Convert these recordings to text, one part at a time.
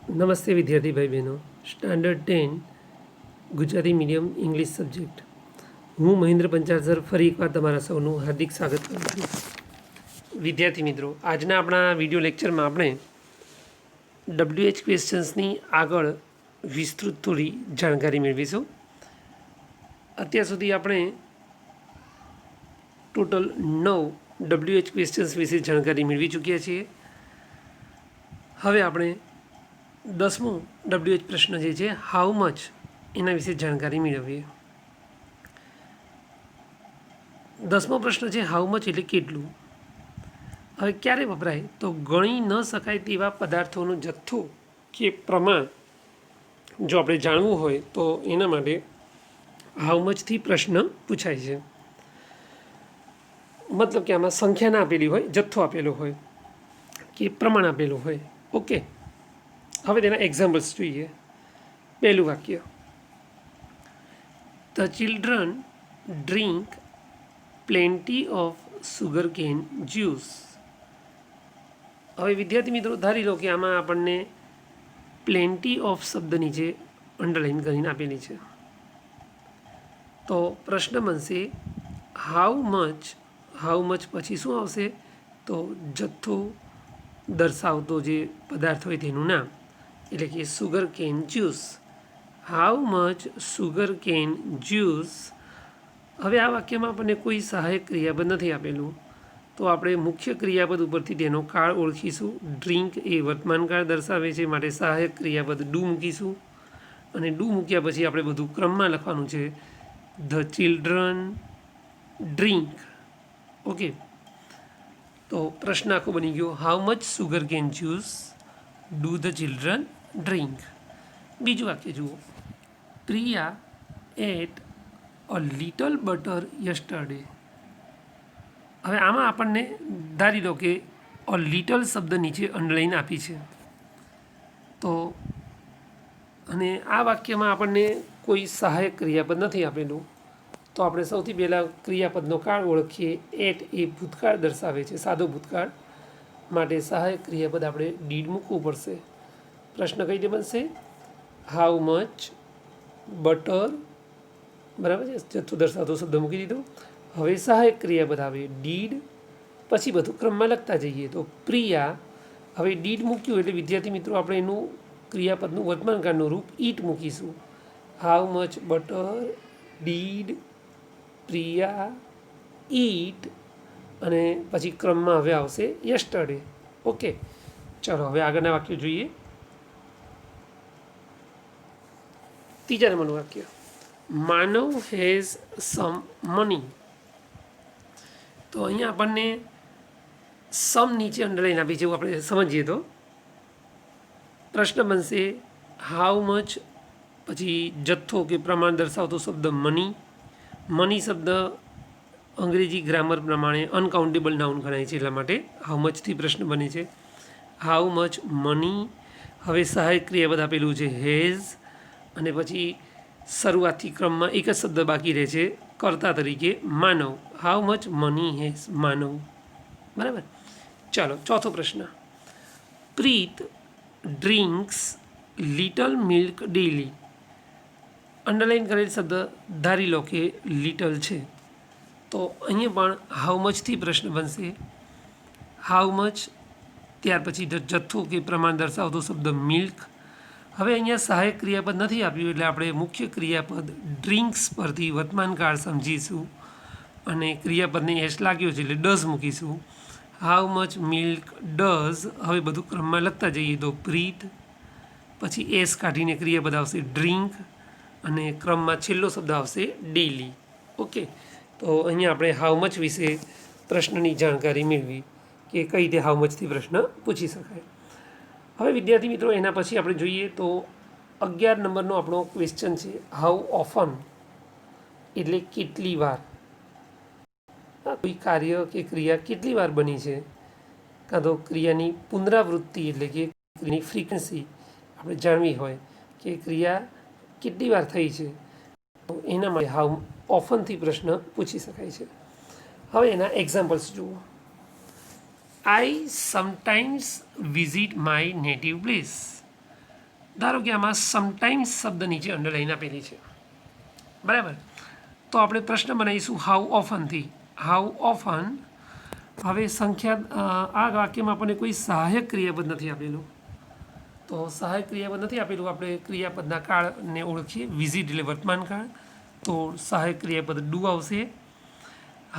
નમસ્તે વિદ્યાર્થી ભાઈ બહેનો. Standard 10 Gujarati medium English subject. હું મહેન્દ્ર પંચાલ સર ફરી એકવાર તમારા સૌનું હાર્દિક સ્વાગત કરું છું. વિદ્યાર્થી મિત્રો, આજના આપણા વિડીયો લેક્ચરમાં આપણે WH ક્વેશ્ચન્સની આગળ વિસ્તૃત થોડી જાણકારી મેળવીશું. અત્યાર સુધી આપણે ટોટલ 9 WH ક્વેશ્ચન્સ વિશે જાણકારી મેળવી ચૂક્યા છીએ. હવે આપણે 10મો WH પ્રશ્ન જે છે હાઉ મચ એના વિશે જાણકારી મેળવીએ. 10મો પ્રશ્ન છે હાઉ મચ એટલે કેટલું. હવે ક્યારે વપરાય તો ગણી ન શકાય તેવા પદાર્થોનો જથ્થો કે પ્રમાણ જો આપણે જાણવું હોય તો એના માટે હાઉ મચથી પ્રશ્ન પૂછાય છે. મતલબ કે આમાં સંખ્યા ના આપેલી હોય, જથ્થો આપેલો હોય કે પ્રમાણ આપેલું હોય. ઓકે, હવે તેના એક્ઝામ્પલ્સ જોઈએ. પહેલું વાક્ય, the children drink plenty of sugar cane juice. હવે વિદ્યાર્થી મિત્રો, ધારી લો કે આમાં આપણને પ્લેન્ટી ઓફ શબ્દ નીચે અંડરલાઈન કરીને આપેલી છે. તો પ્રશ્ન બનશે હાઉ મચ પછી શું આવશે તો જથ્થો દર્શાવતો જે પદાર્થ હોય તેનું નામ, એટલે કે sugar cane juice. How much sugar cane juice. હવે આ વાક્યમાં આપણને કોઈ સહાયક ક્રિયાપદ નથી આપેલું, તો આપણે મુખ્ય ક્રિયાપદ ઉપરથી તેનો કાળ ઓળખીશું. ડ્રિંક એ વર્તમાન કાળ દર્શાવે છે, માટે સહાયક ક્રિયાપદ ડુ મૂકીશું. અને ડુ મૂક્યા પછી આપણે બધું ક્રમમાં લખવાનું છે. The children drink. ઓકે, તો પ્રશ્ન આખો બની ગયો how much sugar cane juice do the children drink. બીજું વાક્ય જુઓ, Priya ate a little butter yesterday. હવે આમાં આપણને ધારી લો કે અ લિટલ શબ્દ નીચે અંડરલાઈન આપી છે. તો અને આ વાક્યમાં આપણને કોઈ સહાયક ક્રિયાપદ નથી આપેલું, તો આપણે સૌથી પહેલાં ક્રિયાપદનો કાળ ઓળખીએ. એટ એ ભૂતકાળ દર્શાવે છે, સાદો ભૂતકાળ, માટે સહાયક ક્રિયાપદ આપણે ડીડ મૂકવું પડશે. પ્રશ્ન કઈ રીતે બનશે? હાઉ મચ બટર, બરાબર છે, જથ્થો દર્શાવતો શબ્દ મૂકી દીધો. હવે સહાયક ક્રિયાપદ આવે ડીડ, પછી બધું ક્રમમાં લખતા જઈએ. તો પ્રિયા, હવે ડીડ મૂક્યું એટલે વિદ્યાર્થી મિત્રો આપણે એનું ક્રિયાપદનું વર્તમાનકાળનું રૂપ ઈટ મૂકીશું. How much butter did Priya eat, અને પછી ક્રમમાં હવે આવશે યસ્ટરડે. ઓકે, ચાલો હવે આગળના વાક્યો જોઈએ. ત્રીજા નંબરનું વાક્ય, માનવ હેઝ સમ મની. તો અહીંયા આપણને સમ નીચે અંડરલાઈન આપી છે, એવું આપણે સમજીએ તો પ્રશ્ન બનશે હાઉ મચ, પછી જથ્થો કે પ્રમાણ દર્શાવતો શબ્દ મની. મની શબ્દ અંગ્રેજી ગ્રામર પ્રમાણે અનકાઉન્ટેબલ નાઉન ગણાય છે, એટલા માટે હાઉ મચથી પ્રશ્ન બને છે. How much money. હવે સહાયક ક્રિયાપદ આપેલું છે હેઝ, અને પછી શરૂઆતથી ક્રમમાં એક જ શબ્દ બાકી રહે છે કર્તા તરીકે Manav. How much money has Manav. બરાબર. ચાલો ચોથો પ્રશ્ન, Preet drinks little milk daily. Underline કરેલ શબ્દ ધારી લો કે લિટલ છે, તો અહીંયા પણ હાઉ મચથી પ્રશ્ન બનશે. હાઉ મચ, ત્યાર પછી જથ્થો કે પ્રમાણ દર્શાવતો શબ્દ મિલ્ક. હવે અહીંયા સહાયક ક્રિયાપદ નથી આપ્યું, એટલે આપણે મુખ્ય ક્રિયાપદ ડ્રિંક્સ પરથી વર્તમાન કાળ સમજીશું, અને ક્રિયાપદને એસ લાગ્યો છે એટલે ડઝ મૂકીશું. How much milk does. હવે બધું ક્રમમાં લખતા જઈએ. તો પ્રીત, પછી એસ કાઢીને ક્રિયાપદ આવશે ડ્રિંક, અને ક્રમમાં છેલ્લો શબ્દ આવશે ડેલી. ઓકે, તો અહીંયા આપણે હાઉ મચ વિશે પ્રશ્નની જાણકારી મેળવી કે કઈ રીતે હાઉ મચથી પ્રશ્ન પૂછી શકાય. હવે વિદ્યાર્થી મિત્રો, એના પછી આપણે જોઈએ તો 11 નંબરનો આપણો ક્વેશ્ચન છે હાઉ ઓફન, એટલે કેટલી વાર. કોઈ કાર્ય કે ક્રિયા કેટલી વાર બની છે, કાં તો ક્રિયાની પુનરાવૃત્તિ એટલે કે ક્રિયાની ફ્રીક્વન્સી આપણે જાણવી હોય કે ક્રિયા કેટલી વાર થઈ છે, તો એના માટે હાઉ ઓફનથી પ્રશ્ન પૂછી શકાય છે. હવે એના એક્ઝામ્પલ્સ જુઓ. I sometimes visit my native place. ધારો કે આમાં સમટાઈમ્સ શબ્દ નીચે અંડરલાઈન આપેલી છે, બરાબર. તો આપણે પ્રશ્ન બનાવીશું હાઉ ઓફનથી. How often. હવે સંખ્યા આ વાક્યમાં આપણને કોઈ સહાયક ક્રિયાપદ નથી આપેલું, તો સહાયક ક્રિયાપદ નથી આપેલું. આપણે ક્રિયાપદના કાળને ઓળખીએ. વિઝિટ એટલે વર્તમાન કાળ, તો સહાયક ક્રિયાપદ ડુ આવશે.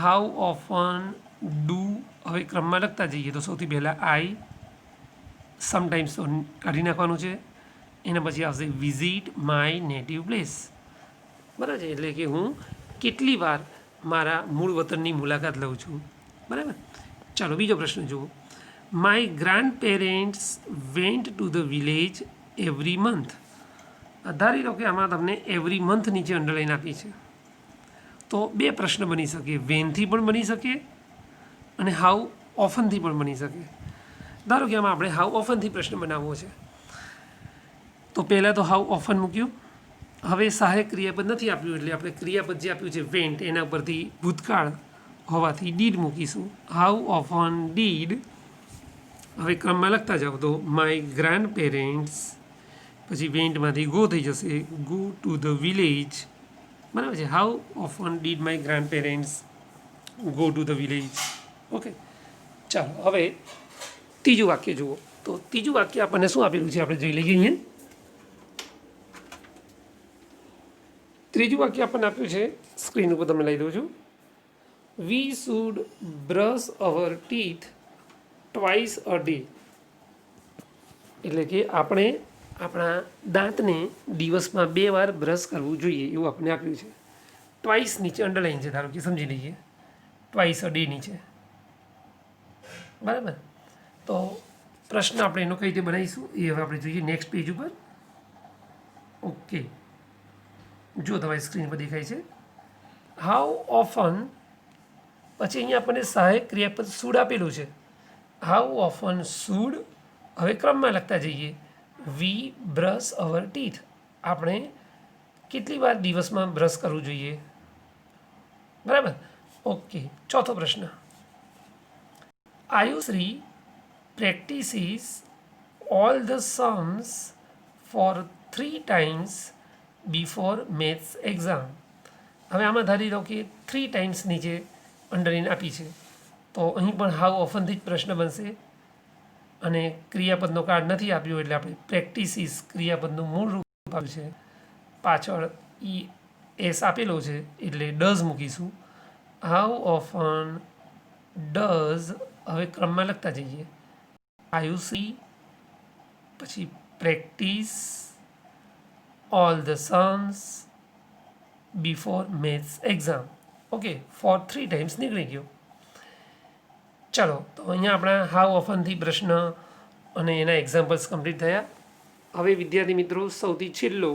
How often do. હવે ક્રમમાં લખતા જઈએ તો સૌથી પહેલાં આઈ, સમટાઈમ્સ તો કાઢી નાખવાનું છે. એના પછી આવશે વિઝિટ માય નેટિવ પ્લેસ, બરાબર છે, એટલે કે હું કેટલી વાર મારા મૂળ વતનની મુલાકાત લઉં છું, બરાબર. ચાલો બીજો પ્રશ્ન જુઓ. My grandparents went to the village every month. ધારી લો કે આમાં તમને એવરી મંથ નીચે અંડરલાઈન આપી છે, તો બે પ્રશ્ન બની શકે. વેનથી પણ બની શકે અને હાઉ ઓફનથી પણ બની શકે. ધારો કે આમાં આપણે હાઉ ઓફનથી પ્રશ્ન બનાવવો છે, તો પહેલાં તો હાઉ ઓફન મૂક્યું. હવે સહાયક ક્રિયાપદ નથી આપ્યું, એટલે આપણે ક્રિયાપદ જે આપ્યું છે વેન્ટ, એના પરથી ભૂતકાળ હોવાથી ડીડ મૂકીશું. How often did. હવે ક્રમમાં લખતા જાઓ તો માય ગ્રાન્ડ પેરેન્ટ્સ, પછી વેન્ટમાંથી ગો થઈ જશે, ગો ટુ ધ વિલેજ, બરાબર છે. How often did my grand parents go to the village. Okay, ચાલો હવે ત્રીજું વાક્ય જુઓ. તો ત્રીજું વાક્ય આપણને શું આપેલું છે આપણે જોઈ લઈએ અહીંયા. ત્રીજું વાક્ય આપણને આપ્યું છે, સ્ક્રીન ઉપર તમને લઈ દઉં છું. We should brush hour teeth twice a day. એટલે કે આપણે આપણા દાંતને દિવસમાં 2 વાર બ્રશ કરવું જોઈએ, એવું આપણને આપ્યું છે. ટ્વાઇસ નીચે અંડરલાઈન છે, ધારો કે સમજી લઈએ. ટ્વાઇસ અ ડે નીચે, બરાબર. તો પ્રશ્ન આપણે એનો કઈ રીતે બનાવીશું એ હવે આપણે જોઈએ નેક્સ્ટ પેજ ઉપર. ઓકે, જો તમારી સ્ક્રીન પર દેખાય છે. હાઉ ઓફન, પછી અહીંયા આપણને સહાયક ક્રિયાપદ શુડ આપેલું છે. How often should. હવે ક્રમમાં લખતા જઈએ. વી બ્રશ અવર ટીથ. આપણે કેટલી વાર દિવસમાં બ્રશ કરવું જોઈએ, બરાબર. ઓકે, ચોથો પ્રશ્ન. Ayushree practises all the sums four 3 times before maths exam. હવે આમાં ધારી લો કે 3 times નીચે અંડરલાઈન આપી છે, તો અહીં પણ હાઉ ઓફનથી જ પ્રશ્ન બનશે. અને ક્રિયાપદનો કાર્ડ નથી આપ્યો, એટલે આપણે પ્રેક્ટિસિસ ક્રિયાપદનું મૂળ રૂપ આપ્યું છે, પાછળ એસ આપેલો છે, એટલે ડઝ મૂકીશું. How often does. હવે ક્રમમાં લખતા જઈએ. આયુષી, પછી practise all the sums before maths exam. Okay, for 3 times નીકળી ગયો. ચાલો, તો અહીંયા આપણા હાઉ ઓફનથી પ્રશ્ન અને એના એક્ઝામ્પલ્સ કમ્પ્લીટ થયા. હવે વિદ્યાર્થી મિત્રો, સૌથી છેલ્લો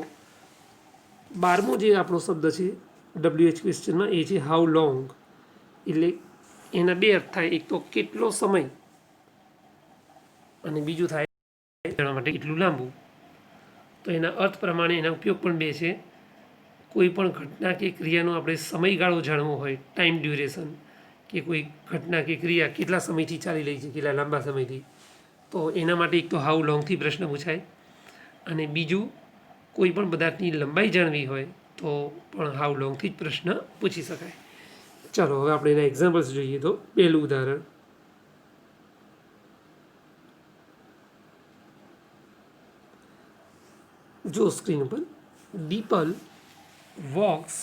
12મો જે આપણો શબ્દ છે WH ક્વેશ્ચનમાં, એ છે હાઉ લોંગ. એટલે એના 2 અર્થ થાય. એક તો કેટલો સમય, અને બીજું થાય જાણવા માટે કેટલું લાંબુ. તો એના અર્થ પ્રમાણે એના ઉપયોગ પણ 2 છે. કોઈ પણ ઘટના કે ક્રિયાનો આપણે સમયગાળો જાણવો હોય, ટાઈમ ડ્યુરેશન, કે કોઈ ઘટના કે ક્રિયા કેટલા સમયથી ચાલી રહી છે, કેટલા લાંબા સમયથી, તો એના માટે એક તો હાઉ લોંગથી પ્રશ્ન પૂછાય. અને બીજું કોઈ પણ પદાર્થની લંબાઈ જાણવી હોય તો પણ હાઉ લોંગથી જ પ્રશ્ન પૂછી શકાય. ચાલો હવે આપણે એના એક્ઝામ્પલ્સ જોઈએ. તો પહેલું ઉદાહરણ, જો સ્ક્રીન ઉપર. Dipal walks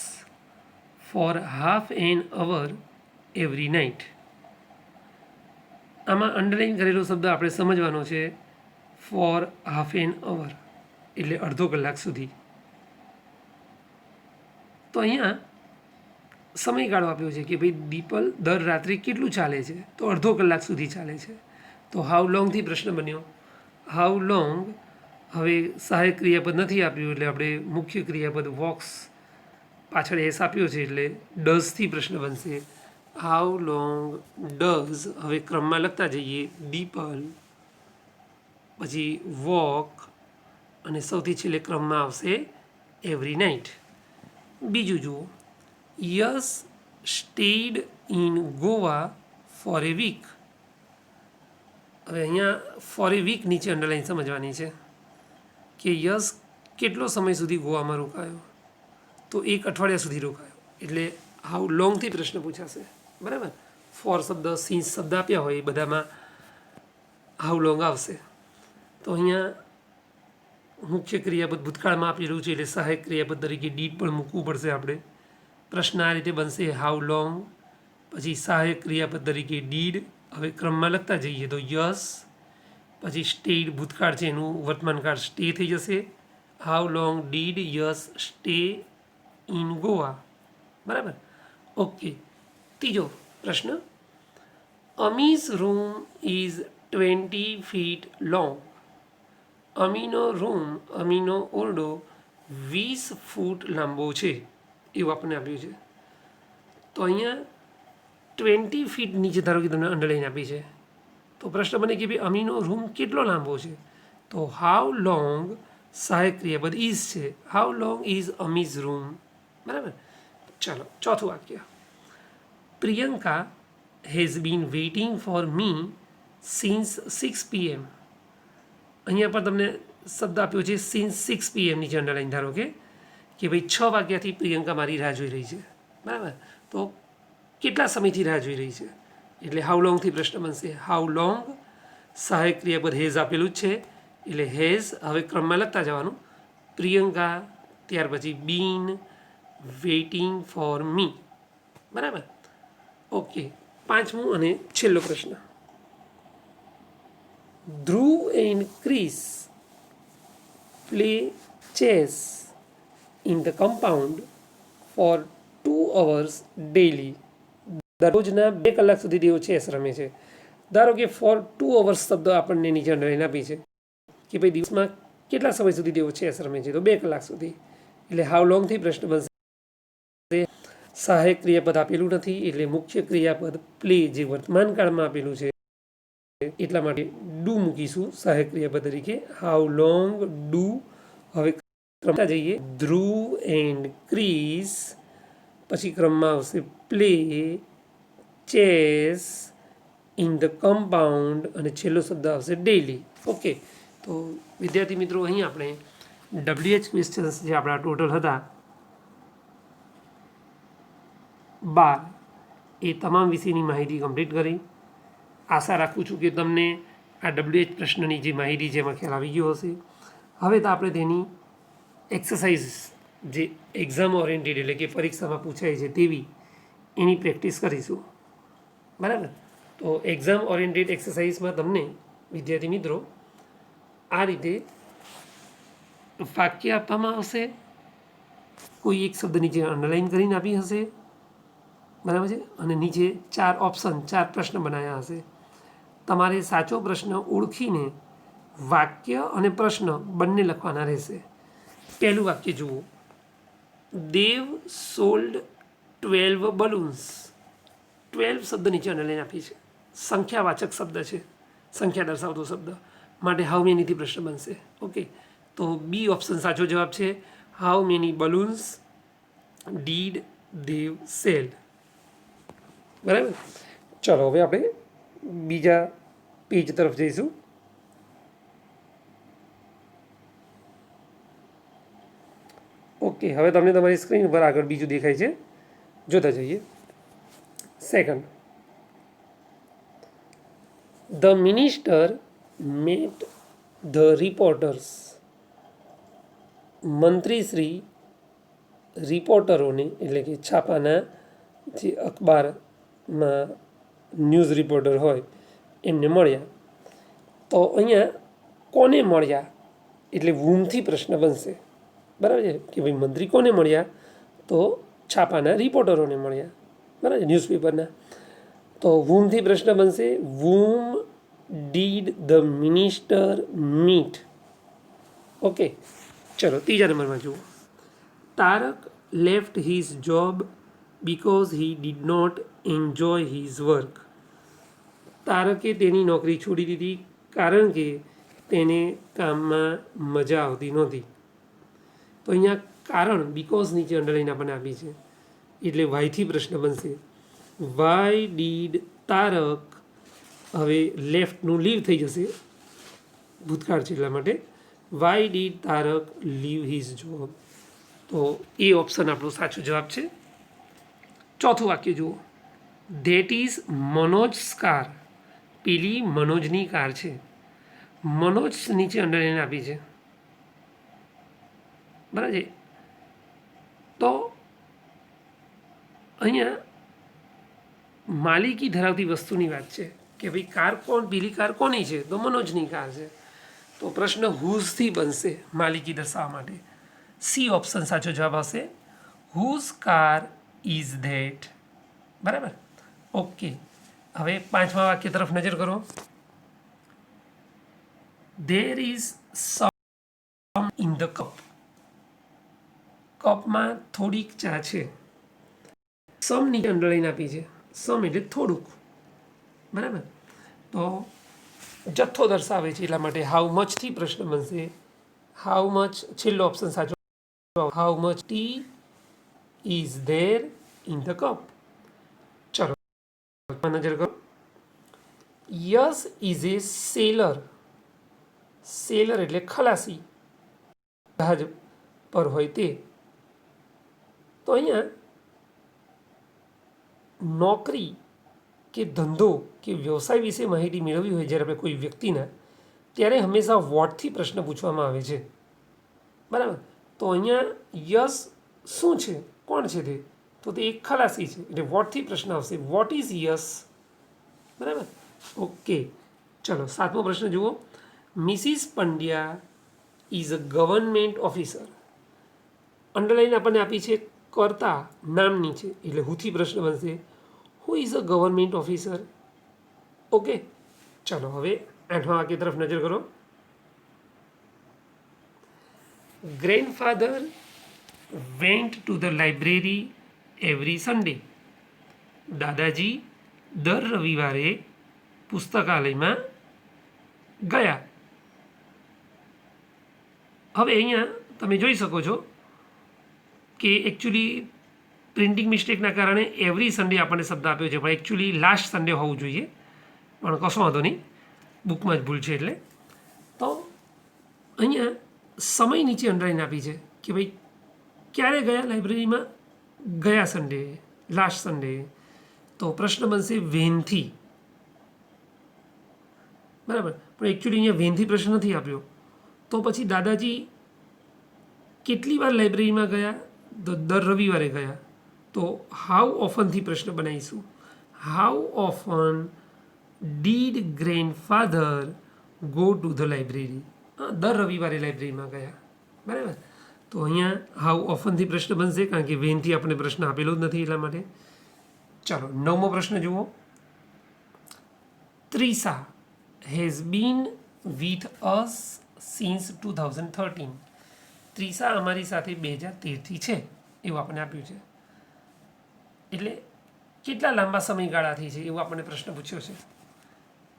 for half an hour every night. આમાં અંડરલાઈન કરેલો શબ્દ આપણે સમજવાનો છે. ફોર હાફ એન અવર એટલે અડધો કલાક સુધી. તો અહીંયા સમયગાળો આપ્યો છે કે ભાઈ દીપલ દર રાત્રે કેટલું ચાલે છે, તો અડધો કલાક સુધી ચાલે છે. તો હાઉ લોંગથી પ્રશ્ન બન્યો. How long. હવે સહાયક ક્રિયાપદ નથી આપ્યું, એટલે આપણે મુખ્ય ક્રિયાપદ વોક્સ પાછળ એસ આપ્યો છે, એટલે ડઝથી પ્રશ્ન બનશે. How long does. હવે ક્રમમાં લખતા જઈએ. દીપલ, પછી વોક, અને સૌથી છેલ્લે ક્રમમાં આવશે એવરી નાઇટ. બીજું જુઓ. Yash stayed in Goa for a week. હવે અહીંયા ફોર એ વીક નીચે અંડરલાઈન સમજવાની છે કે યશ કેટલો સમય સુધી ગોવામાં રોકાયો, તો 1 અઠવાડિયા સુધી રોકાયો. એટલે હાઉ લોંગથી પ્રશ્ન પૂછાશે. બરાબર. ફોર શબ્દ, સિન્સ શબ્દ આપ્યા હોય એ બધામાં હાઉ લોંગ આવશે. તો અહીંયા મુખ્ય ક્રિયાપદ ભૂતકાળમાં આપેલું છે એટલે સહાયક ક્રિયાપદ તરીકે ડીડ પણ મૂકવું પડશે આપણે. પ્રશ્ન આ રીતે બનશે, હાઉ લોંગ, પછી સહાયક ક્રિયાપદ તરીકે ડીડ. હવે ક્રમમાં લખતા જઈએ તો યસ, પછી સ્ટેડ ભૂતકાળ છે એનું વર્તમાનકાળ સ્ટે થઈ જશે. How long did Yash stay in Goa. બરાબર. ઓકે. ત્રીજો પ્રશ્ન, Ami's room is 20 feet long. અમીનો રૂમ, અમીનો ઓરડો 20 ફૂટ લાંબો છે એવું આપણને આપ્યું છે. તો અહીંયા 20 ફીટ નીચે ધારો કે તમને અંડરલાઈન આપી છે. તો પ્રશ્ન બને કે ભાઈ અમીનો રૂમ કેટલો લાંબો છે. તો હાઉ લોંગ સહાયક ક્રિયાપદ ઇઝ છે. How long is Ami's room. બરાબર. ચાલો ચોથું વાક્ય, Priyanka has been waiting for me since 6 PM. અહીંયા પર તમને શબ્દ આપ્યો છે સિન્સ 6 PM નીચે અંડરલાઈન ધારો કે ભાઈ 6 વાગ્યાથી પ્રિયંકા મારી રાહ જોઈ રહી છે. બરાબર. તો કેટલા સમયથી રાહ જોઈ રહી છે એટલે હાઉ લોંગથી પ્રશ્ન બનશે. હાઉ લોંગ સહાયક ક્રિયાપદ હેઝ આપેલું જ છે એટલે હેઝ. હવે ક્રમમાં લખતા જવાનું, પ્રિયંકા, ત્યાર પછી બીન, વેઇટિંગ ફોર મી. બરાબર. ઓકે. પાંચમું અને છેલ્લો પ્રશ્ન, Dhruv and Chris play chess in the compound for 2 hours daily. દરરોજના 2 કલાક સુધી તેઓ ચેસ રમે છે. ધારો કે ફોર 2 hours શબ્દ આપણને નીચે અંડરલાઈન આપી છે કે ભાઈ દિવસમાં કેટલા સમય સુધી તેઓ ચેસ રમે છે, તો 2 કલાક સુધી. એટલે હાઉ લોંગથી પ્રશ્ન બનશે. સહાયક ક્રિયાપદ આપેલું નથી એટલે મુખ્ય ક્રિયાપદ પ્લે જે વર્તમાન કાળમાં આપેલું છે એટલા માટે ડુ મૂકીશું સહાયક ક્રિયાપદ તરીકે. How long do. હવે ક્રમમાં જઈએ, ધ્રુવ એન્ડ ક્રિસ, પછી ક્રમમાં આવશે play chess in the compound અને છેલ્લો શબ્દ આવશે ડેઇલી. ઓકે. તો વિદ્યાર્થી મિત્રો અહીં આપણે WH ક્વેશ્ચન્સ જે આપણા ટોટલ હતા 12 એ તમામ વિષયની માહિતી કમ્પ્લીટ કરી. આશા રાખું છું કે તમને આ WH પ્રશ્નની જે માહિતી છે એમાં ખ્યાલ આવી ગયો હશે. હવે તો આપણે તેની એક્સરસાઇઝ જે એક્ઝામ ઓરિએન્ટેડ એટલે કે પરીક્ષામાં પૂછાય છે તેવી એની પ્રેક્ટિસ કરીશું. બરાબર. તો એક્ઝામ ઓરિએન્ટેડ એક્સરસાઇઝમાં તમને વિદ્યાર્થી મિત્રો આ રીતે વાક્ય આપવામાં આવશે, કોઈ એક શબ્દ નીચે અંડરલાઈન કરીને આપી હશે. બરાબર છે. અને નીચે 4 ઓપ્શન 4 પ્રશ્ન બનાવ્યા હશે. તમારે સાચો પ્રશ્ન ઓળખીને વાક્ય અને પ્રશ્ન બંને લખવાના રહેશે. પહેલું વાક્ય જુઓ, દેવ સોલ્ડ 12 બલૂન્સ. 12 શબ્દ નીચે અંડરલાઈન આપી છે, સંખ્યાવાચક શબ્દ છે, સંખ્યા દર્શાવતો શબ્દ, માટે હાઉ મેનીથી પ્રશ્ન બનશે. ઓકે. તો બી ઓપ્શન સાચો જવાબ છે. How many balloons did Dev cell. બરાબર. ચલો હવે આપણે બીજા પેજ તરફ જઈશું. ઓકે. હવે તમને તમારી સ્ક્રીન પર આગળ બીજું દેખાય છે, જોતા જઈએ. Second, the minister met the reporters. મંત્રીશ્રી રિપોર્ટરોને એટલે કે છાપાના જે અખબારમાં ન્યૂઝ રિપોર્ટર હોય એમને મળ્યા. તો અહીંયા કોને મળ્યા એટલે વૂમથી પ્રશ્ન બનશે. બરાબર છે કે ભાઈ મંત્રી કોને મળ્યા, તો છાપાના રિપોર્ટરોને મળ્યા. બરાબર છે, ન્યૂઝપેપરના. તો વૂમથી પ્રશ્ન બનશે, whom did the minister meet. Okay. ચલો ત્રીજા નંબરમાં જુઓ, Tarak left his job because he did not enjoy his work. તારકે તેની નોકરી છોડી દીધી કારણ કે તેને કામમાં મજા આવતી નહોતી. તો અહીંયા કારણ બિકોઝ નીચે અંડરલાઈન આપણને આપી છે એટલે વાયથી પ્રશ્ન બનશે. વાય ડીડ તારક, હવે લેફ્ટનું લીવ થઈ જશે, ભૂતકાળ છે એટલા માટે. Why did Tarak leave his job? તો એ ઓપ્શન આપણો સાચો જવાબ છે. ચોથું વાક્ય જુઓ, ધેટ ઇઝ મનોજ કાર. પેલી મનોજની કાર છે. મનોજ નીચે અંડરલાઈન આપી છે, બરાબર છે. તો અહીંયા માલિકી ધરાવતી વસ્તુની વાત છે કે ભાઈ કાર કોણ, પેલી કાર કોની છે? તો મનોજની કાર છે. તો પ્રશ્ન હુઝથી બનશે માલિકી દર્શાવવા માટે. સી ઓપ્શન સાચો જવાબ આવશે. Whose car is that? બરાબર. ઓકે, હવે પાંચમા વાક્ય તરફ નજર કરો. There is some in the cup. કપમાં થોડીક ચા છે. સમ ની અંડરલાઈન આપી છે. સમ એટલે થોડુંક, બરાબર. તો જથ્થો દર્શાવે છે એટલા માટે હાઉ મચથી પ્રશ્ન બનશે. હાઉ મચ છેલ્લો ઓપ્શન સાચો. How much T is there in the cup? ચલો નજર કરો. Yes is A seller. Seller એટલે ખલાસી, જહાજ પર હોય તે. તો અહીંયા નોકરી કે ધંધો કે વ્યવસાય વિશે માહિતી મેળવવી હોય જ્યારે આપણે કોઈ વ્યક્તિના, ત્યારે હંમેશા વોટથી પ્રશ્ન પૂછવામાં આવે છે, બરાબર. તો અહીંયા યસ શું છે, કોણ છે તે? તો તે એક ખલાસી છે, એટલે વોટથી પ્રશ્ન આવશે. What is Yash? બરાબર. ઓકે, ચલો સાતમો પ્રશ્ન જુઓ. Mrs Pandya is a government officer. Underline આપણને આપી છે કર્તા નામની છે, એટલે હુથી પ્રશ્ન બનશે. Who is a government officer? Okay, ચલો હવે આઠમા વાક્ય તરફ નજર કરો. Grandfather went to the library every Sunday. દાદાજી દર રવિવારે પુસ્તકાલયમાં ગયા. હવે અહીંયા તમે જોઈ શકો છો કે એકચ્યુઅલી પ્રિન્ટિંગ મિસ્ટેકના કારણે એવરી સન્ડે આપણને શબ્દ આપ્યો છે, પણ એકચ્યુઅલી લાસ્ટ સન્ડે હોવું જોઈએ, પણ કશો વાંધો નહીં, બુકમાં જ ભૂલ છે. એટલે તો અહીંયા સમય નીચે અંડરલાઈન આપી છે કે ભાઈ ક્યારે ગયા લાઇબ્રેરીમાં? ગયા સન્ડે, લાસ્ટ સન્ડે. તો પ્રશ્ન બનશે વેનથી, બરાબર. પણ એકચ્યુઅલી અહીંયા વેનથી પ્રશ્ન નથી આપ્યો. તો પછી દાદાજી કેટલી વાર લાઇબ્રેરીમાં ગયા? તો દર રવિવારે ગયા. તો હાઉ ઓફનથી પ્રશ્ન બનાવીશું. How often did grandfather go to the library? દર રવિવારે લાઇબ્રેરીમાં ગયા, બરાબર. તો અહીંયા હાઉ ઓફનથી પ્રશ્ન બનશે, કારણ કે વેનથી આપણે પ્રશ્ન આપેલો જ નથી એટલા માટે. ચાલો નવમો પ્રશ્ન જુઓ. Trisha has been with us since 2013. Trisha અમારી સાથે 2013થી છે એવું આપણને આપ્યું છે. એટલે કેટલા લાંબા સમયગાળાથી છે એવું આપણને પ્રશ્ન પૂછ્યો છે,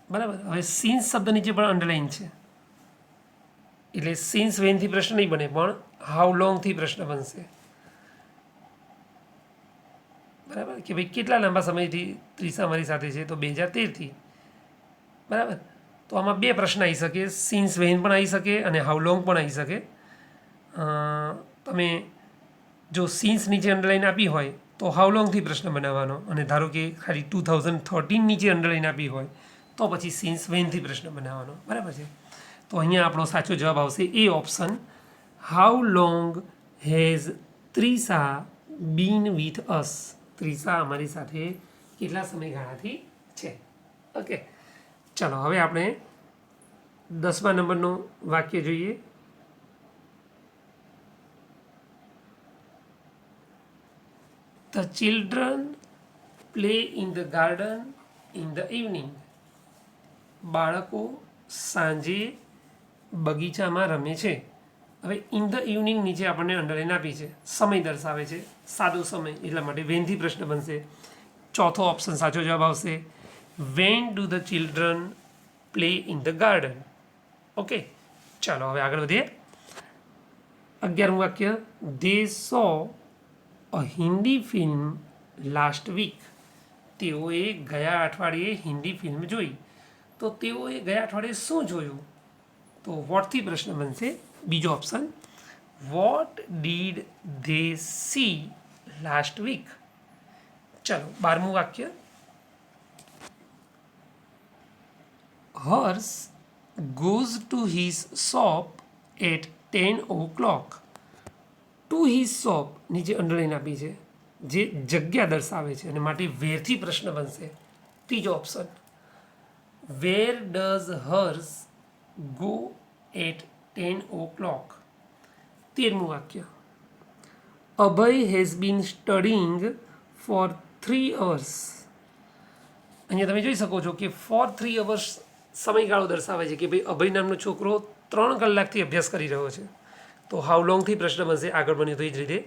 બરાબર. હવે સિન્સ શબ્દ નીચે પણ અંડરલાઈન છે, એટલે સિન્સ વેનથી પ્રશ્ન નહીં બને, પણ હાઉ લોંગથી પ્રશ્ન બનશે, બરાબર. કે ભાઈ કેટલા લાંબા સમયથી ત્રિષા અમારી સાથે છે? તો 2013થી, બરાબર. તો આમાં બે પ્રશ્ન આવી શકે, સિન્સ વેન પણ આવી શકે અને હાઉ લોંગ પણ આવી શકે. તમે જો સિન્સ નીચે અંડરલાઈન આપી હોય તો હાઉ લોંગથી પ્રશ્ન બનાવવાનો, અને ધારો કે ખાલી 2013 નીચે અંડરલાઈન આપી હોય તો પછી સિન્સ વેનથી પ્રશ્ન બનાવવાનો, બરાબર છે. તો અહીંયા આપણો સાચો જવાબ આવશે A option. How long has Trisha been with us? ત્રિષા અમારી સાથે કેટલા સમયગાળાથી છે? ઓકે, ચાલો હવે આપણે 10મા નંબરનું વાક્ય જોઈએ. The children play in the garden in the evening. બાળકો સાંજે બગીચામાં રમે છે. હવે ઇન ધ ઇવનિંગ નીચે આપણને અંડરલાઈન આપી છે, સમય દર્શાવે છે, સાદો સમય, એટલા માટે વેનથી પ્રશ્ન બનશે. ચોથો ઓપ્શન સાચો જવાબ આવશે. When do the children play in the garden? Okay, ચાલો હવે આગળ વધીએ. 11મું વાક્ય. They saw a Hindi film last week. તેઓએ ગયા અઠવાડિયે હિન્દી ફિલ્મ જોઈ. તો તેઓએ ગયા અઠવાડિયે શું જોયું? તો વોટથી પ્રશ્ન બનશે બીજો option, what did they see last week. ચલો 12મું વાક્ય, Harsh goes to his shop at 10 o'clock. To his shop નીચે અંડરલાઈન આપી છે જે જગ્યા દર્શાવે છે અને માટે વેરથી પ્રશ્ન બનશે ત્રીજો option, where does Harsh go at 10 o'clock. 13મું વાક્ય, Abhay has been studying for 3 hours. અહીંયા તમે જોઈ શકો છો કે ફોર 3 hours સમયગાળો દર્શાવે છે કે ભાઈ અભય નામનો છોકરો 3 કલાકથી અભ્યાસ કરી રહ્યો છે. તો હાઉ લોંગથી પ્રશ્ન બનશે, આગળ બન્યું તો એ જ રીતે,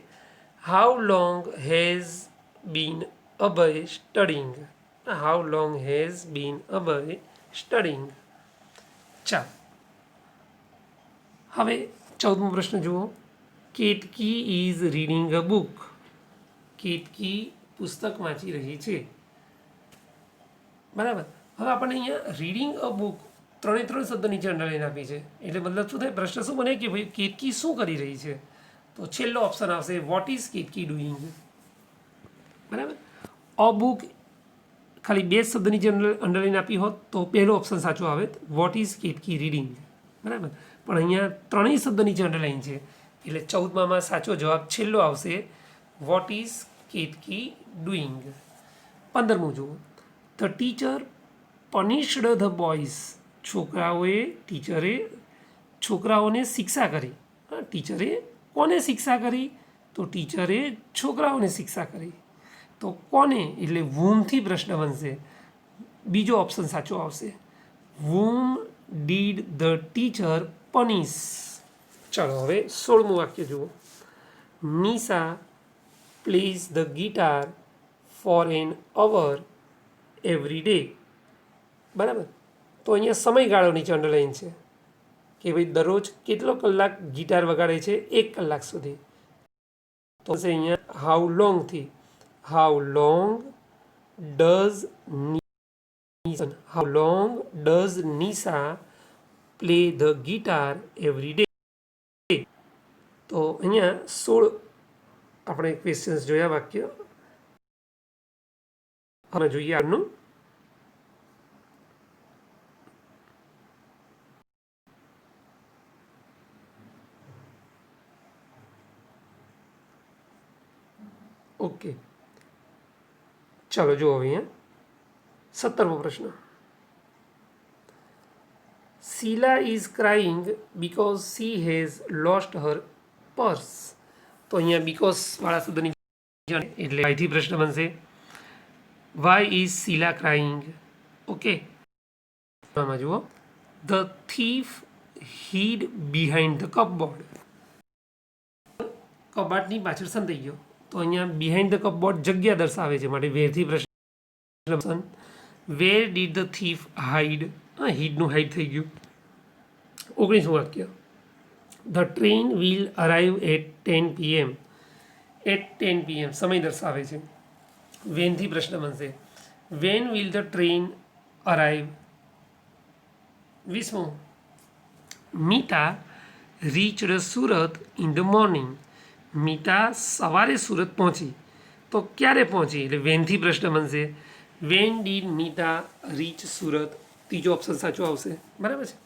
how long has been Abhay studying. How long has been Abhay studying. ચાલો હવે 14મો પ્રશ્ન જુઓ, Ketaki is reading a book. Ketaki પુસ્તક વાંચી રહી છે. બરાબર. હવે આપણને અહીંયા રીડિંગ અ બુક 3 શબ્દ નીચે અંડરલાઈન આપી છે, એટલે મતલબ શું થાય, પ્રશ્ન શું બને કે ભાઈ કેતકી શું કરી રહી છે. તો છેલ્લો ઓપ્શન આવશે, વોટ ઇઝ કેતકી ડુઈંગ. બરાબર. અ બુક ખાલી 2 શબ્દ નીચે અંડરલાઈન આપી હોત તો પહેલો ઓપ્શન સાચો આવે, વોટ ઇઝ કેતકી રીડિંગ. બરાબર. પણ અહીંયા 3 શબ્દ નીચે અંડરલાઈન છે એટલે 14માં સાચો જવાબ છેલ્લો આવશે, વોટ ઇઝ કેતકી ડુઈંગ. 15મું જુઓ, the teacher punished the boys. છોકરાઓને શિક્ષા કરી. ટીચરે કોને શિક્ષા કરી? તો ટીચરે છોકરાઓને શિક્ષા કરી. તો કોને એટલે વૂમથી પ્રશ્ન બનશે, બીજો ઓપ્શન સાચો આવશે, whom did the teacher punish. ચાલો હવે 16મું વાક્ય જુઓ, Nisha plays the guitar for an hour every day. બરાબર. તો અહીંયા સમયગાળો નીચે અંડરલાઈન છે કે ભાઈ દરરોજ કેટલો કલાક ગિટાર વગાડે છે, 1 કલાક સુધી. તો અહીંયા હાઉ લોંગથી, how long does Nisha play the guitar every day. તો અહીંયા 16 આપણે ક્વેશ્ચન્સ જોયા વાક્ય. હવે જોઈએ આનું. ઓકે, ચાલો જુઓ અહીંયા 17મો પ્રશ્ન, Sheela is crying because she has lost her purse. તો અહીંયા બીકોઝ વાળા શબ્દની એટલે વાયથી પ્રશ્ન બનશે, why is Sheela crying. Okay, આમાં જુઓ, the thief hid behind the cupboard. કબાટની પાછળ સંતાઈ ગયો. તો અહીંયા બિહાઇન્ડ ધ કપબોર્ડ જગ્યા દર્શાવે છે માટે વેરથી પ્રશ્ન, where did the thief hide. હીડનું હાઇડ થઈ ગયું. 19મું વાક્ય, the train will arrive at 10 PM. At 10 PM સમય દર્શાવે છે, વેનથી પ્રશ્ન બનશે, when will the train arrive. 20મું, Meeta reached Surat in the morning. Meeta સવારે સુરત પહોંચી. તો ક્યારે પહોંચી એટલે વેનથી પ્રશ્ન બનશે, when did Meeta reach Surat. ત્રીજો ઓપ્શન સાચો આવશે. બરાબર છે.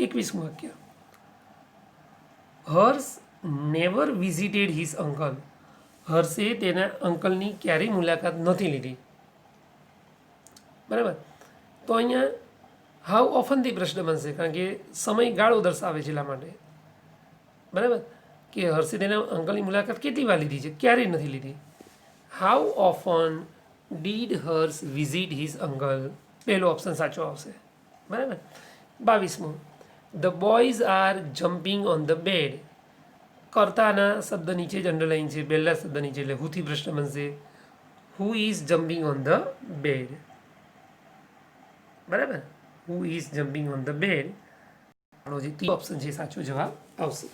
21મું વાક્ય, Harsh never visited his uncle. હર્ષે તેના અંકલની ક્યારેય મુલાકાત નથી લીધી. બરાબર. તો અહીંયા હાઉ ઓફનથી પ્રશ્ન બનશે કારણ કે સમયગાળો દર્શાવે છે એટલા માટે. બરાબર, કે હર્ષે તેના અંકલની મુલાકાત કેટલી વાર લીધી છે, ક્યારેય નથી લીધી. How often did Harsh visit his uncle. પહેલો ઓપ્શન સાચો આવશે. બરાબર. 22મું, the boys are jumping on the bed. કર્તાના શબ્દ નીચે જ અંડરલાઈન છે, પહેલા શબ્દ નીચે, એટલે હુથી પ્રશ્ન બનશે, who is jumping on the bed. બરાબર, who is jumping on the bed. આપણો જે ત્રીજો ઓપ્શન છે સાચો જવાબ આવશે.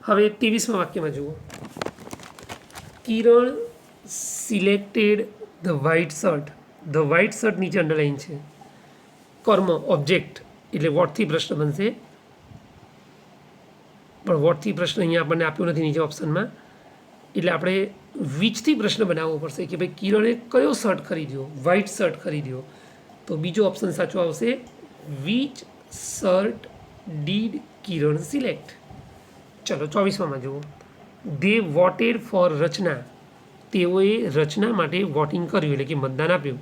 હવે 23મા વાક્યમાં જુઓ, Kiran selected the white shirt. The white shirt નીચે અંડરલાઈન છે, કર્મ ઓબ્જેક્ટ એટલે વોટથી પ્રશ્ન બનશે, પણ વોટથી પ્રશ્ન અહીંયા આપણને આપ્યો નથી નીચે ઓપ્શનમાં, એટલે આપણે વીચથી પ્રશ્ન બનાવવો પડશે કે ભાઈ કિરણે કયો શર્ટ ખરીદ્યો, વ્હાઇટ શર્ટ ખરીદ્યો. તો બીજો ઓપ્શન સાચો આવશે, which shirt did Kiran select. ચલો 24માં જુઓ, દે વોટેડ ફોર રચના, તેઓએ રચના માટે વોટિંગ કર્યું એટલે કે મતદાન આપ્યું.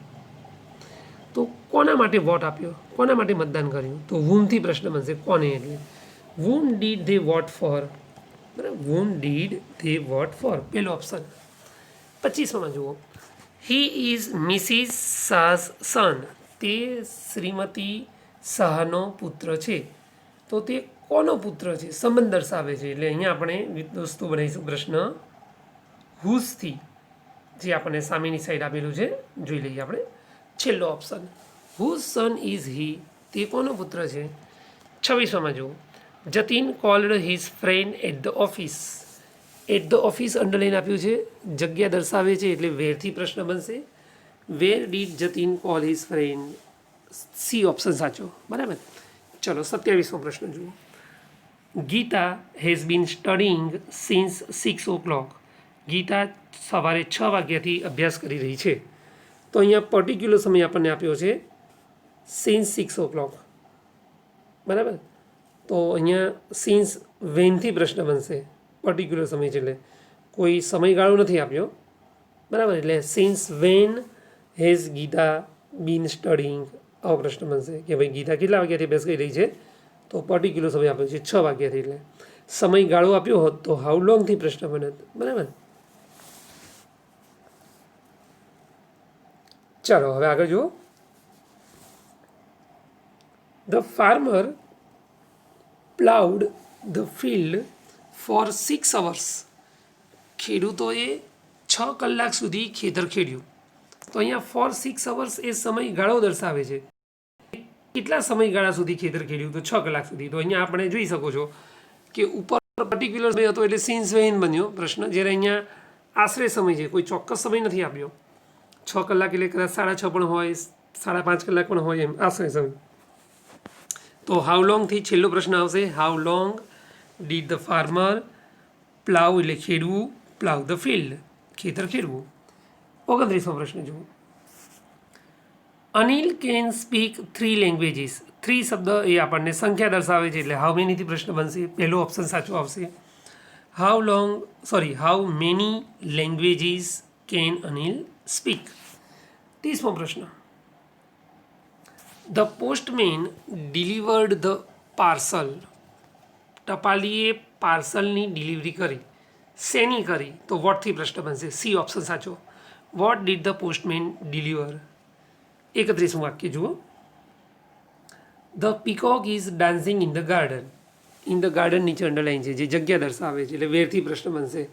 તો કોના માટે વોટ આપ્યો, કોના માટે મતદાન કર્યું, તો વૂમથી પ્રશ્ન બનશે, કોને, એટલે વૂમ ડીડ ધે વોટ ફોર, બરાબર, વૂમ ડીડ ધે વોટ ફોર, પહેલો ઓપ્શન. 25માં જુઓ, હી ઇઝ મિસિસ શાહ's સન, તે શ્રીમતી શાહનો પુત્ર છે. તો તે કોનો પુત્ર છે, સંબંધ દર્શાવે છે, એટલે અહીંયા આપણે વસ્તુ બનાવીશું પ્રશ્ન હુઝથી, જે આપણને સામેની સાઈડ આપેલું છે, જોઈ લઈએ આપણે. છેલ્લો option, whose son is he, તે કોનો પુત્ર છે. 26માં જુઓ, Jatin called his friend at the office, at the office underline આપ્યું છે, જગ્યા દર્શાવે છે એટલે વેરથી પ્રશ્ન બનશે. Where did Jatin call his friend, C option સાચો, બરાબર. ચલો 27મો પ્રશ્ન જુઓ, Geeta has been studying since 6 o'clock, Geeta સવારે 6 વાગ્યાથી અભ્યાસ કરી રહી છે. તો અહીંયા પર્ટિક્યુલર સમય આપણને આપ્યો છે સિન્સ 6 o'clock, બરાબર. તો અહીંયા સિન્સ વેનથી પ્રશ્ન બનશે, પર્ટિક્યુલર સમય છે એટલે કોઈ સમયગાળો નથી આપ્યો, બરાબર. એટલે since when has Geeta been studying, આવો પ્રશ્ન બનશે કે ભાઈ ગીતા કેટલા વાગ્યાથી અભ્યાસ કરી રહી છે, તો પર્ટિક્યુલર સમય આપ્યો છે 6 વાગ્યાથી, એટલે સમયગાળો આપ્યો હોત તો હાઉ લોંગથી પ્રશ્ન બને, બરાબર. ચાલો હવે આગળ જુઓ, the farmer ploughed the field for 6 hours, ખેડૂતોએ 6 કલાક સુધી ખેતર ખેડ્યું. તો અહીંયા ફોર 6 hours એ સમયગાળો દર્શાવે છે, કેટલા સમયગાળા સુધી ખેતર ખેડ્યું, તો 6 કલાક સુધી. તો અહીંયા આપણે જોઈ શકો છો કે ઉપર પર્ટિક્યુલર સમય હતો એટલે સિન્સ વેન બન્યો પ્રશ્ન, જ્યારે અહીંયા આશરે સમય છે, કોઈ ચોક્કસ સમય નથી આપ્યો. 6 કલાક એટલે કદાચ 6:30 પણ હોય, 5.5 કલાક પણ હોય, એમ આશરે સમય. તો હાઉ લોંગથી છેલ્લો પ્રશ્ન આવશે, how long did the farmer plough એટલે ખેડવું, પ્લાવ ધ ફિલ્ડ ખેતર ખેડવું. 29મો પ્રશ્ન જુઓ, અનિલ કેન સ્પીક 3 લેંગ્વેજીસ, 3 શબ્દ એ આપણને સંખ્યા દર્શાવે છે એટલે હાઉ મેનીથી પ્રશ્ન બનશે, પહેલો ઓપ્શન સાચો આવશે. How many languages can Anil speak. 30મો પ્રશ્ન, the postman delivered the parcel, ટપાલીએ પાર્સલની ડિલિવરી કરી, શેની કરી, તો વોટથી પ્રશ્ન બનશે, સી ઓપ્શન સાચો. What did the postman deliver. 31મું વાક્ય જુઓ, the peacock is dancing in the garden, in the garden નીચે અંડરલાઇન છે, જે જગ્યા દર્શાવે છે એટલે વેરથી પ્રશ્ન બનશે,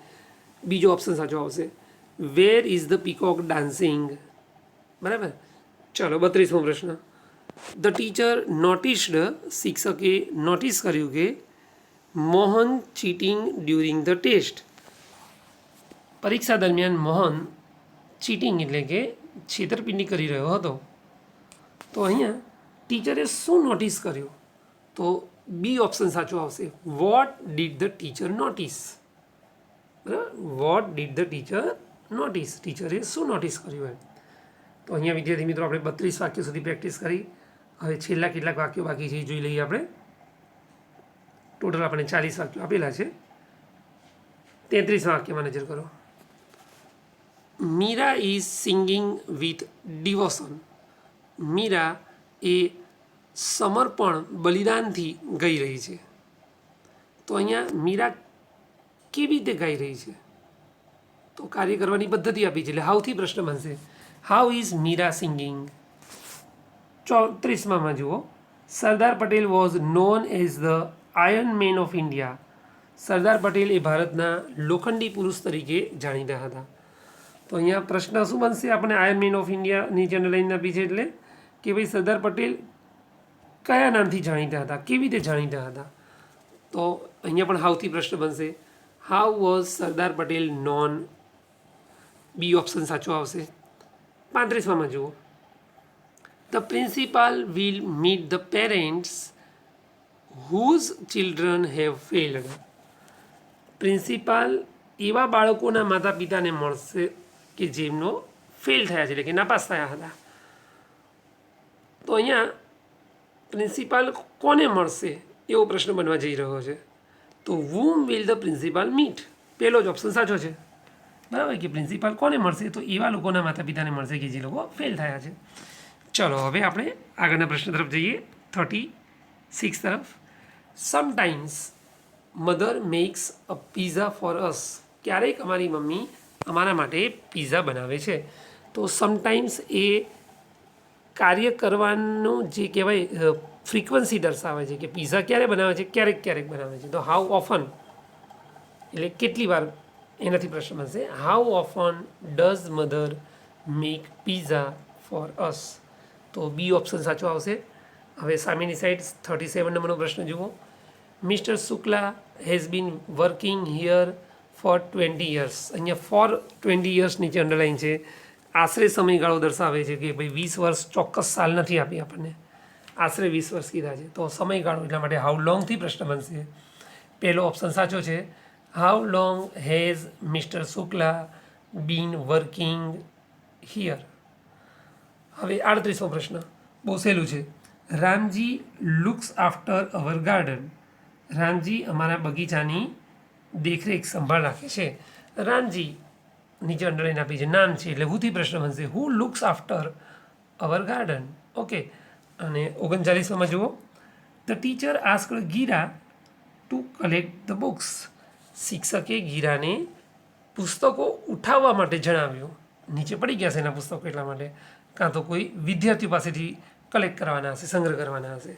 બીજો ઓપ્શન સાચો આવશે. Where is the peacock dancing, બરાબર. ચલો 32મો પ્રશ્ન, ધ ટીચર નોટિસ્ડ, શિક્ષકે નોટિસ કર્યું કે Mohan cheating during the test, પરીક્ષા દરમિયાન મોહન ચીટિંગ એટલે કે છેતરપિંડી કરી રહ્યો હતો. તો અહીંયા ટીચરે શું નોટિસ કર્યું, તો બી ઓપ્શન સાચો આવશે, what did the teacher notice, બરાબર. What did the teacher notice, ટીચરે શું નોટિસ કર્યું એમ. તો અહીંયા વિદ્યાર્થી મિત્રો આપણે 32 વાક્યો સુધી પ્રેક્ટિસ કરી. હવે છેલ્લા કેટલાક વાક્યો બાકી છે એ જોઈ લઈએ આપણે. ટોટલ આપણે 40 વાક્યો આપેલા છે. 33 વાક્યમાં નજર કરો. Meera is singing with devotion, Meera એ સમર્પણ બલિદાનથી ગાઈ રહી છે. તો અહીંયા મીરા કેવી રીતે ગાઈ રહી છે, તો કાર્ય કરવાની પદ્ધતિ આપી છે એટલે હાઉથી પ્રશ્ન બનશે, હાઉ ઇઝ મીરા સિંગિંગ. 34માં જુઓ, Sardar Patel was known as the iron man of India, Sardar Patel એ ભારતના લોખંડી પુરુષ તરીકે જાણીતા હતા. તો અહીંયા પ્રશ્ન શું બનશે, આપણે આયર્ન મેન ઓફ ઇન્ડિયાની અંડરલાઇન આપી છે એટલે કે ભાઈ સરદાર પટેલ કયા નામથી જાણીતા હતા, કેવી રીતે જાણીતા હતા. તો અહીંયા પણ હાઉથી પ્રશ્ન બનશે, how was Sardar Patel known, B option સાચો આવશે. 35માં જુઓ, the principal will meet the parents whose children have failed. Principal એવા બાળકોના માતા પિતાને મળશે કે જેમનો ફેલ થયા છે, એટલે કે નાપાસ થયા હતા. તો અહીંયા પ્રિન્સિપાલ કોને મળશે એવો પ્રશ્ન બનવા જઈ રહ્યો છે. તો whom will the principal meet? પહેલો જ ઓપ્શન સાચો છે, બરાબર, કે પ્રિન્સિપાલ કોને મળશે, તો એવા લોકોના માતા પિતાને મળશે કે જે લોકો ફેલ થયા છે. ચલો હવે આપણે આગળના પ્રશ્ન તરફ જઈએ, 36 તરફ. Sometimes mother max a pizza for us. ક્યારેક અમારી મમ્મી અમારા માટે પિઝા બનાવે છે. તો સમટાઈમ્સ એ કાર્ય કરવાનું જે કહેવાય ફ્રીક્વન્સી દર્શાવે છે કે પિઝા ક્યારે બનાવે છે, ક્યારેક ક્યારેક બનાવે છે. તો હાઉ ઓફન એટલે કેટલી વાર, એનાથી પ્રશ્ન બનશે how often does mother make pizza for us. તો બી ઓપ્શન સાચો આવશે. હવે સામેની સાઈડ 37 નંબરનો પ્રશ્ન જુઓ. Mister Shukla has been working here for 20 years. અહીંયા ફોર 20 years નીચે અંડરલાઇન છે. આશરે સમયગાળો દર્શાવે છે કે ભાઈ 20 વર્ષ ચોક્કસ સાલ નથી આપી આપણને, આશરે 20 વર્ષ કીધા છે. તો સમયગાળો એટલા માટે હાઉ લોંગથી પ્રશ્ન બનશે. પહેલો ઓપ્શન સાચો છે. How long has mister Shukla been working here. હવે 38મો પ્રશ્ન બહુ સહેલું છે. રામજી લુક્સ આફ્ટર અવર ગાર્ડન. રામજી અમારા બગીચાની દેખરેખ સંભાળ રાખે છે. રામજી નીચે અંડરલાઈન આપી છે, નામ છે એટલે હુથી પ્રશ્ન બનશે હુ લુક્સ આફ્ટર અવર ગાર્ડન. ઓકે. અને 39માં જુઓ. The teacher asked Gira two collect the books. શિક્ષકે ગીરાને પુસ્તકો ઉઠાવવા માટે જણાવ્યું. નીચે પડી ગયા છે એના પુસ્તકો એટલા માટે, કાં તો કોઈ વિદ્યાર્થીઓ પાસેથી કલેક્ટ કરવાના હશે, સંગ્રહ કરવાના હશે.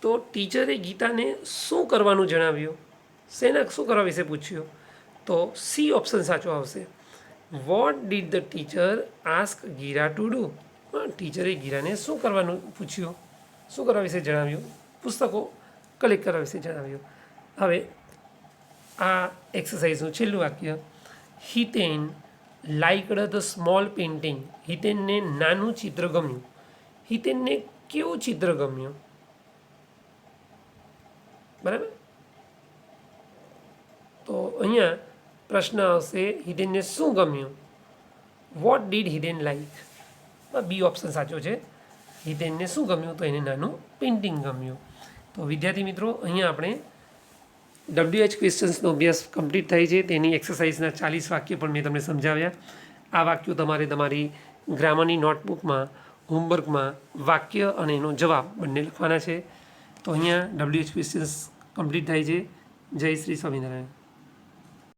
તો ટીચરે ગીતાને શું કરવાનું જણાવ્યું, શું કરવા વિશે પૂછ્યું, તો સી ઓપ્શન સાચો આવશે. What did the teacher ask Geera to do. ટીચરે ગીરાને શું કરવાનું પૂછ્યું, શું કરવા વિશે જણાવ્યું, પુસ્તકો કલેક્ટ કરવા વિશે જણાવ્યું. હવે આ એક્સરસાઇઝનું છેલ્લું વાક્ય. Hiten liked the small painting. હિતેનને નાનું ચિત્ર ગમ્યું. હિતેનને કેવું ચિત્ર ગમ્યું, બરાબર. તો અહીંયા પ્રશ્ન આવશે હિતેનને શું ગમ્યું. What did Hiten like. B option સાચો છે. હિતેનને શું ગમ્યું, તો એને નાનું પેઇન્ટિંગ ગમ્યું. તો વિદ્યાર્થી મિત્રો, અહીંયા આપણે WH ક્વેશ્ચન્સનો અભ્યાસ કમ્પ્લીટ થાય છે. તેની એક્સરસાઇઝના 40 વાક્ય પણ મેં તમને સમજાવ્યા. આ વાક્યો તમારે તમારી ગ્રામરની નોટબુકમાં હોમવર્કમાં વાક્ય અને એનો જવાબ બંને લખવાના છે. તો અહીંયા WH ક્વેશ્ચન્સ કમ્પ્લીટ થાય છે. જય શ્રી સ્વામિનારાયણ.